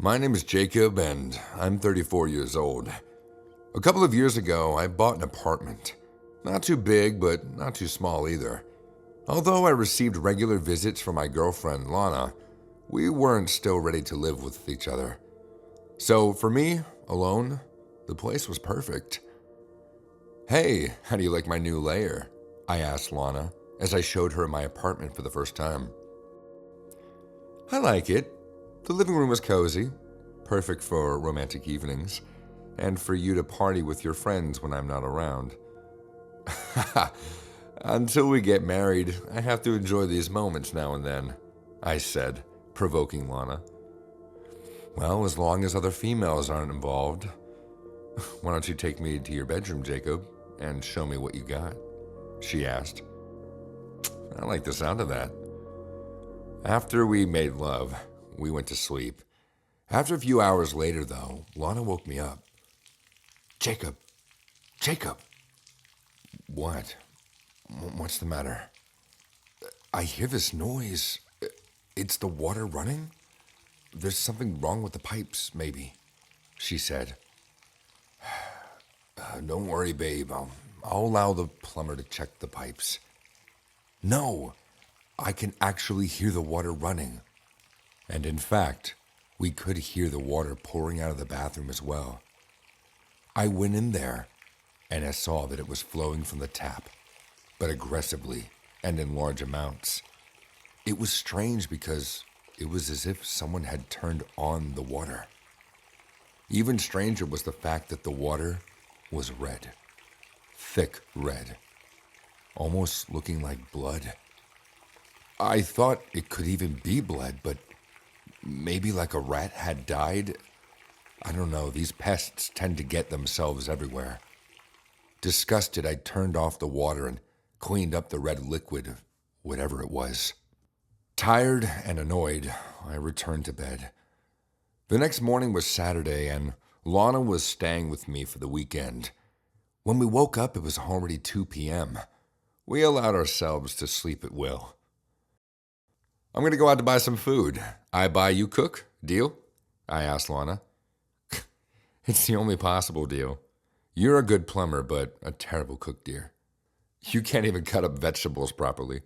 My name is Jacob, and I'm 34 years old. A couple of years ago, I bought an apartment. Not too big, but not too small either. Although I received regular visits from my girlfriend, Lana, we weren't still ready to live with each other. So for me, alone, the place was perfect. "Hey, how do you like my new lair?" I asked Lana as I showed her my apartment for the first time. "I like it. The living room is cozy, perfect for romantic evenings, and for you to party with your friends when I'm not around." "Until we get married, I have to enjoy these moments now and then," I said, provoking Lana. "Well, as long as other females aren't involved. Why don't you take me to your bedroom, Jacob, and show me what you got?" she asked. I like the sound of that. After we made love, we went to sleep. After a few hours later, though, Lana woke me up. "Jacob! Jacob!" "What? What's the matter?" "I hear this noise. It's the water running? There's something wrong with the pipes, maybe," she said. "Don't worry, babe. I'll allow the plumber to check the pipes." "No, I can actually hear the water running." And in fact, we could hear the water pouring out of the bathroom as well. I went in there, and I saw that it was flowing from the tap, but aggressively and in large amounts. It was strange because it was as if someone had turned on the water. Even stranger was the fact that the water was red, thick red, almost looking like blood. I thought it could even be blood, but maybe like a rat had died. I don't know, these pests tend to get themselves everywhere. Disgusted, I turned off the water and cleaned up the red liquid, whatever it was. Tired and annoyed, I returned to bed. The next morning was Saturday, and Lana was staying with me for the weekend. When we woke up, it was already 2 p.m. We allowed ourselves to sleep at will. "I'm going to go out to buy some food. I buy, you cook? Deal?" I asked Lana. "It's the only possible deal. You're a good plumber, but a terrible cook, dear. You can't even cut up vegetables properly.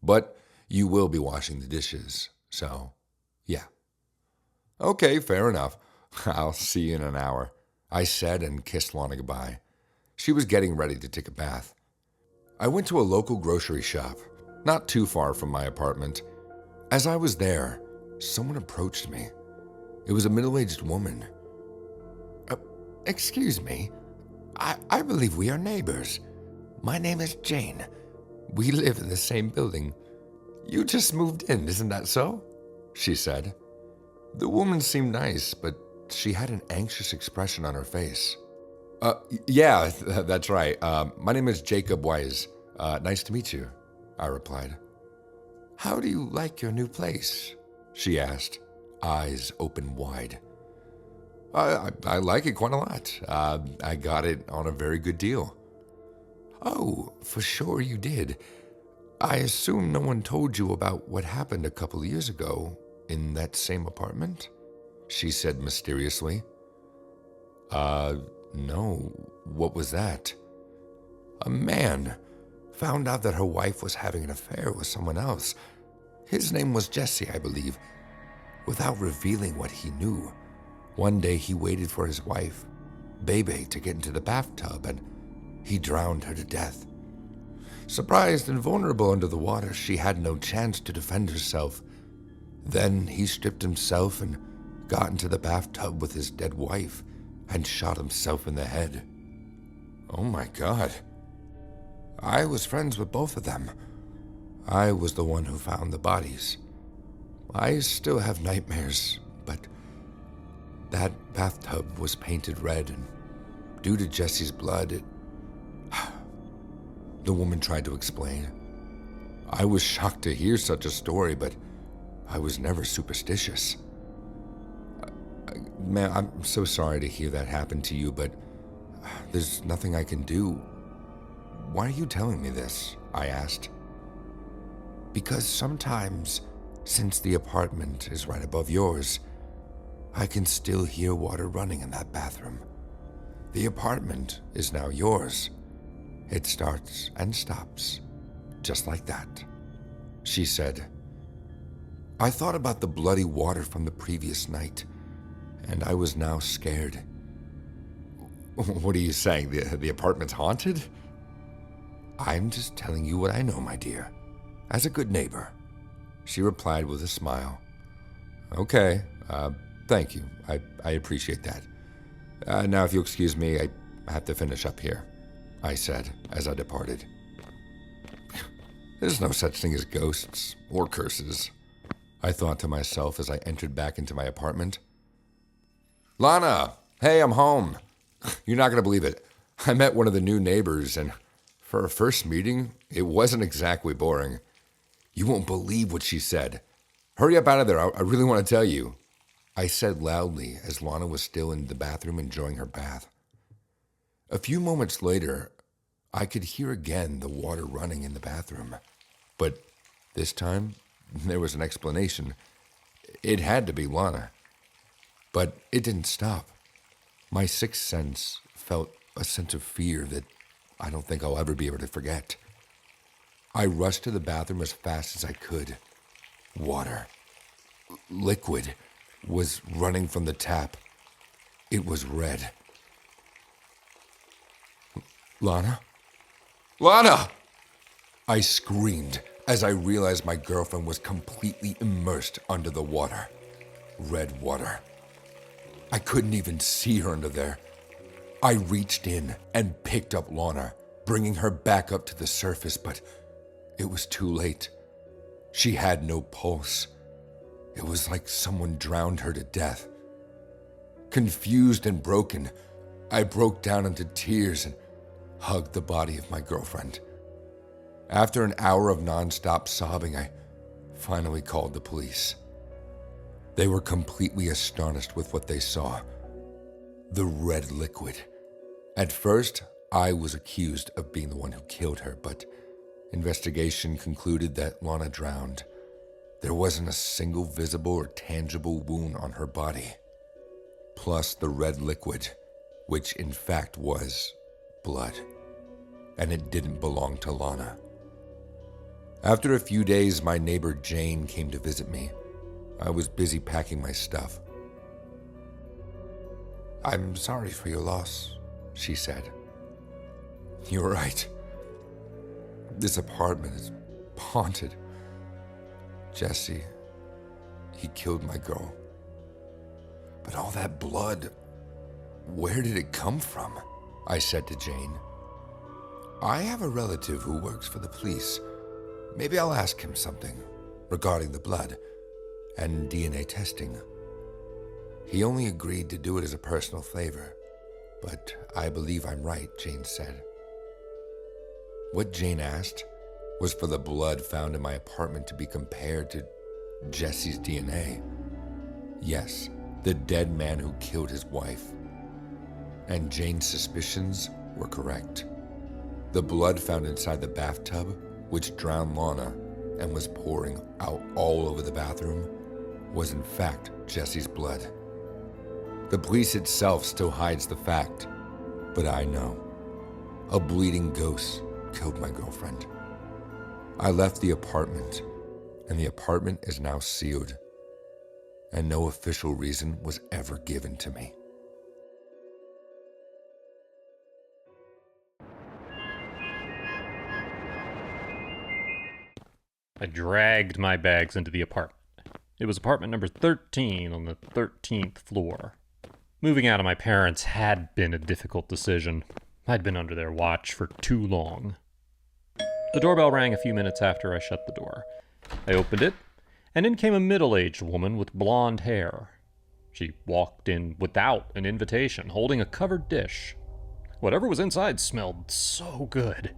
But you will be washing the dishes, so yeah." "Okay, fair enough. I'll see you in an hour," I said and kissed Lana goodbye. She was getting ready to take a bath. I went to a local grocery shop, not too far from my apartment. As I was there, someone approached me. It was a middle-aged woman. "Excuse me, I believe we are neighbors. My name is Jane. We live in the same building. You just moved in, isn't that so?" she said. The woman seemed nice, but she had an anxious expression on her face. Yeah, that's right. My name is Jacob Wise. Nice to meet you," I replied. "How do you like your new place?" she asked, eyes open wide. I like it quite a lot. I got it on a very good deal." "Oh, for sure you did. I assume no one told you about what happened a couple of years ago in that same apartment?" she said mysteriously. No. What was that?" "A man found out that her wife was having an affair with someone else. His name was Jesse, I believe. Without revealing what he knew, one day he waited for his wife, Bebe, to get into the bathtub, and he drowned her to death. Surprised and vulnerable under the water, she had no chance to defend herself. Then he stripped himself and got into the bathtub with his dead wife and shot himself in the head." "Oh my God." "I was friends with both of them. I was the one who found the bodies. I still have nightmares, but that bathtub was painted red, and due to Jesse's blood, it..." The woman tried to explain. I was shocked to hear such a story, but I was never superstitious. "Man, I'm so sorry to hear that happen to you, but there's nothing I can do." "Why are you telling me this?" I asked. "Because sometimes, since the apartment is right above yours, I can still hear water running in that bathroom. The apartment is now yours. It starts and stops, just like that." She said, "I thought about the bloody water from the previous night, and I was now scared." "What are you saying? The apartment's haunted?" "I'm just telling you what I know, my dear, as a good neighbor," she replied with a smile. "Okay, thank you. I appreciate that. Now, if you'll excuse me, I have to finish up here," I said as I departed. There's no such thing as ghosts or curses, I thought to myself as I entered back into my apartment. "Lana, hey, I'm home. You're not going to believe it. I met one of the new neighbors, and for our first meeting, it wasn't exactly boring. You won't believe what she said. Hurry up out of there. I really want to tell you," I said loudly as Lana was still in the bathroom enjoying her bath. A few moments later, I could hear again the water running in the bathroom. But this time, there was an explanation. It had to be Lana. But it didn't stop. My sixth sense felt a sense of fear that I don't think I'll ever be able to forget. I rushed to the bathroom as fast as I could. Water, liquid, was running from the tap. It was red. "Lana? Lana!" I screamed as I realized my girlfriend was completely immersed under the water. Red water. I couldn't even see her under there. I reached in and picked up Lana, bringing her back up to the surface, but it was too late. She had no pulse. It was like someone drowned her to death. Confused and broken, I broke down into tears and hugged the body of my girlfriend. After an hour of nonstop sobbing, I finally called the police. They were completely astonished with what they saw. The red liquid. At first, I was accused of being the one who killed her, but investigation concluded that Lana drowned. There wasn't a single visible or tangible wound on her body. Plus the red liquid, which in fact was blood. And it didn't belong to Lana. After a few days, my neighbor Jane came to visit me. I was busy packing my stuff. "I'm sorry for your loss," she said. "You're right. This apartment is haunted. Jesse, he killed my girl. But all that blood, where did it come from?" I said to Jane. "I have a relative who works for the police. Maybe I'll ask him something regarding the blood and DNA testing." He only agreed to do it as a personal favor, but I believe I'm right, Jane said. What Jane asked was for the blood found in my apartment to be compared to Jesse's DNA. Yes, the dead man who killed his wife. And Jane's suspicions were correct. The blood found inside the bathtub, which drowned Lana and was pouring out all over the bathroom, was in fact Jesse's blood. The police itself still hides the fact, but I know. A bleeding ghost killed my girlfriend. I left the apartment, and the apartment is now sealed, and no official reason was ever given to me. I dragged my bags into the apartment. It was apartment number 13 on the 13th floor. Moving out of my parents had been a difficult decision. I'd been under their watch for too long. The doorbell rang a few minutes after I shut the door. I opened it, and in came a middle-aged woman with blonde hair. She walked in without an invitation, holding a covered dish. Whatever was inside smelled so good.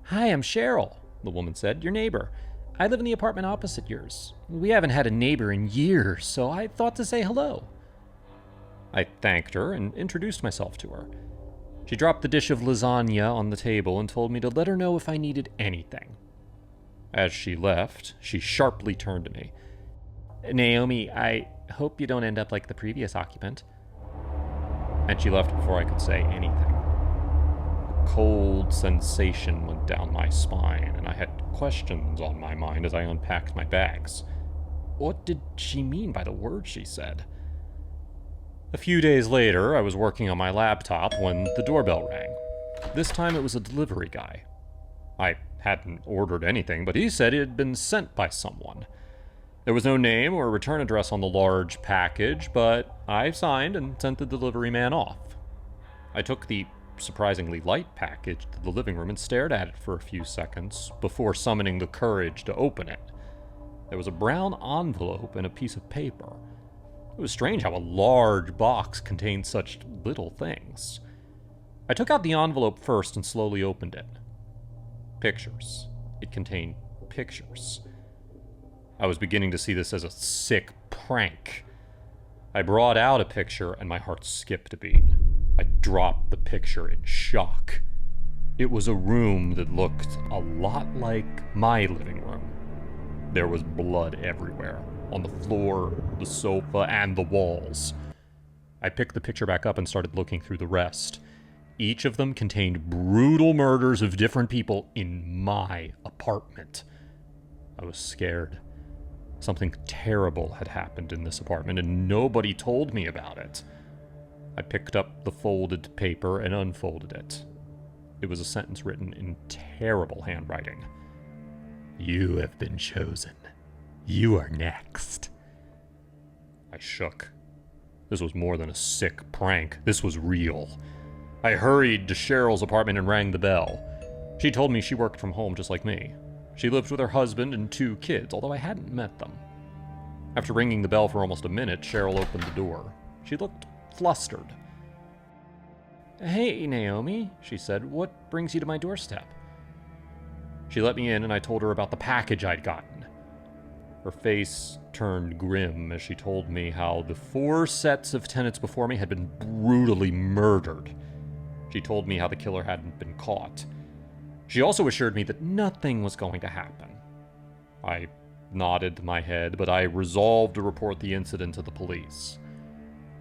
"Hi, I'm Cheryl," the woman said, "your neighbor. I live in the apartment opposite yours. We haven't had a neighbor in years, so I thought to say hello." I thanked her and introduced myself to her. She dropped the dish of lasagna on the table and told me to let her know if I needed anything. As she left, she sharply turned to me. Naomi, I hope you don't end up like the previous occupant. And she left before I could say anything. A cold sensation went down my spine, and I had questions on my mind as I unpacked my bags. What did she mean by the words she said? A few days later, I was working on my laptop when the doorbell rang. This time it was a delivery guy. I hadn't ordered anything, but he said it had been sent by someone. There was no name or return address on the large package, but I signed and sent the delivery man off. I took the surprisingly light package to the living room and stared at it for a few seconds before summoning the courage to open it. There was a brown envelope and a piece of paper. It was strange how a large box contained such little things. I took out the envelope first and slowly opened it. Pictures. It contained pictures. I was beginning to see this as a sick prank. I brought out a picture and my heart skipped a beat. I dropped the picture in shock. It was a room that looked a lot like my living room. There was blood everywhere, on the floor, the sofa, and the walls. I picked the picture back up and started looking through the rest. Each of them contained brutal murders of different people in my apartment. I was scared. Something terrible had happened in this apartment, and nobody told me about it. I picked up the folded paper and unfolded it. It was a sentence written in terrible handwriting. "You have been chosen. You are next." I shook. This was more than a sick prank. This was real. I hurried to Cheryl's apartment and rang the bell. She told me she worked from home just like me. She lived with her husband and 2 kids, although I hadn't met them. After ringing the bell for almost a minute, Cheryl opened the door. She looked flustered. "Hey, Naomi," she said. "What brings you to my doorstep?" She let me in and I told her about the package I'd gotten. Her face turned grim as she told me how the 4 sets of tenants before me had been brutally murdered. She told me how the killer hadn't been caught. She also assured me that nothing was going to happen. I nodded my head, but I resolved to report the incident to the police.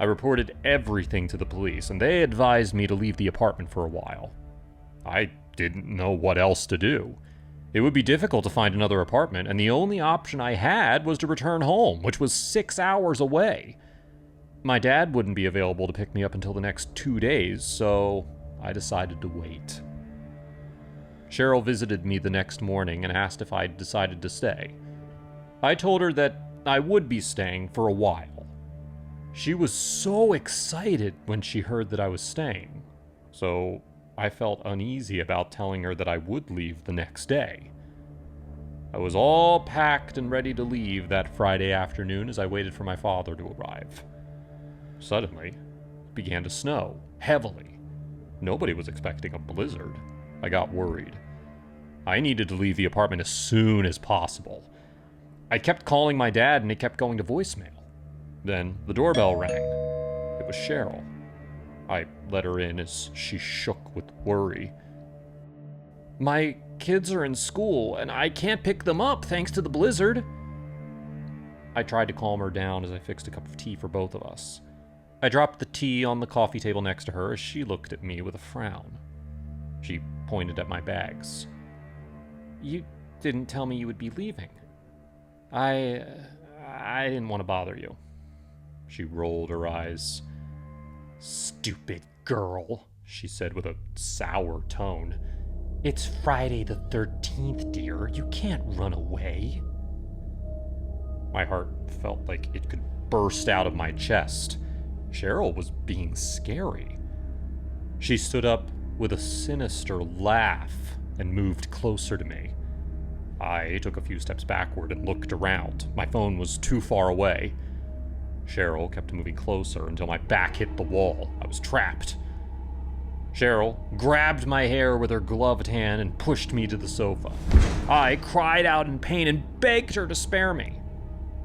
I reported everything to the police, and they advised me to leave the apartment for a while. I didn't know what else to do. It would be difficult to find another apartment, and the only option I had was to return home, which was 6 hours away. My dad wouldn't be available to pick me up until the next 2 days, so I decided to wait. Cheryl visited me the next morning and asked if I'd decided to stay. I told her that I would be staying for a while. She was so excited when she heard that I was staying, so I felt uneasy about telling her that I would leave the next day. I was all packed and ready to leave that Friday afternoon as I waited for my father to arrive. Suddenly, it began to snow, heavily. Nobody was expecting a blizzard. I got worried. I needed to leave the apartment as soon as possible. I kept calling my dad and it kept going to voicemail. Then the doorbell rang. It was Cheryl. I let her in as she shook with worry. "My kids are in school and I can't pick them up thanks to the blizzard." I tried to calm her down as I fixed a cup of tea for both of us. I dropped the tea on the coffee table next to her as she looked at me with a frown. She pointed at my bags. "You didn't tell me you would be leaving. I didn't want to bother you." She rolled her eyes. "Stupid girl," she said with a sour tone. "It's Friday the 13th, dear. You can't run away." My heart felt like it could burst out of my chest. Cheryl was being scary. She stood up with a sinister laugh and moved closer to me. I took a few steps backward and looked around. My phone was too far away. Cheryl kept moving closer until my back hit the wall. I was trapped. Cheryl grabbed my hair with her gloved hand and pushed me to the sofa. I cried out in pain and begged her to spare me.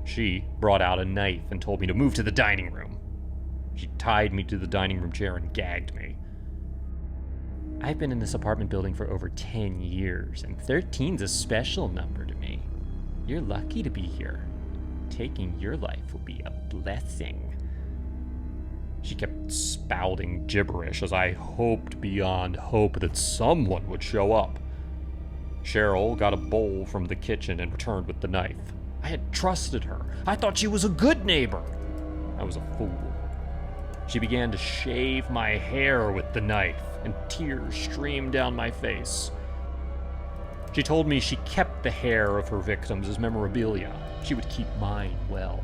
She brought out a knife and told me to move to the dining room. She tied me to the dining room chair and gagged me. "I've been in this apartment building for over 10 years, and 13's a special number to me. You're lucky to be here. taking your life will be a blessing. She kept spouting gibberish as I hoped beyond hope that someone would show up. Cheryl got a bowl from the kitchen and returned with the knife. I had trusted her. I thought she was a good neighbor. I was a fool. She began to shave my hair with the knife, and tears streamed down my face. She told me she kept the hair of her victims as memorabilia. She would keep mine well.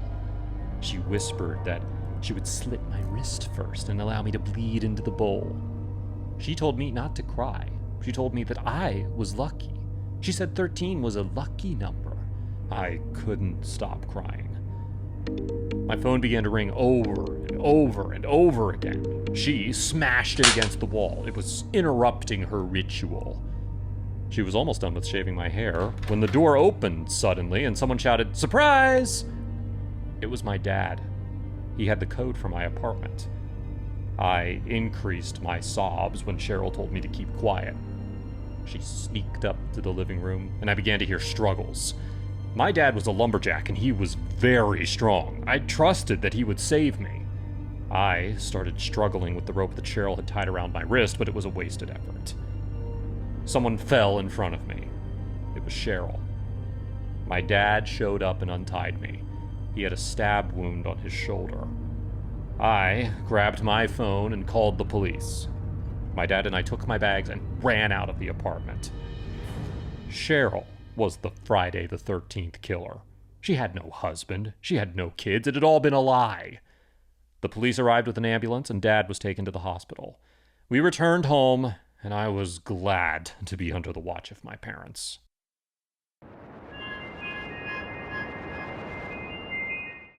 She whispered that she would slit my wrist first and allow me to bleed into the bowl. She told me not to cry. She told me that I was lucky. She said 13 was a lucky number. I couldn't stop crying. My phone began to ring over and over and over again. She smashed it against the wall. It was interrupting her ritual. She was almost done with shaving my hair when the door opened suddenly and someone shouted, "Surprise!" It was my dad. He had the code for my apartment. I increased my sobs when Cheryl told me to keep quiet. She sneaked up to the living room, and I began to hear struggles. My dad was a lumberjack, and he was very strong. I trusted that he would save me. I started struggling with the rope that Cheryl had tied around my wrist, but it was a wasted effort. Someone fell in front of me. It was Cheryl. My dad showed up and untied me. He had a stab wound on his shoulder. I grabbed my phone and called the police. My dad and I took my bags and ran out of the apartment. Cheryl was the Friday the 13th killer. She had no husband. She had no kids. It had all been a lie. The police arrived with an ambulance, and Dad was taken to the hospital. We returned home, and I was glad to be under the watch of my parents.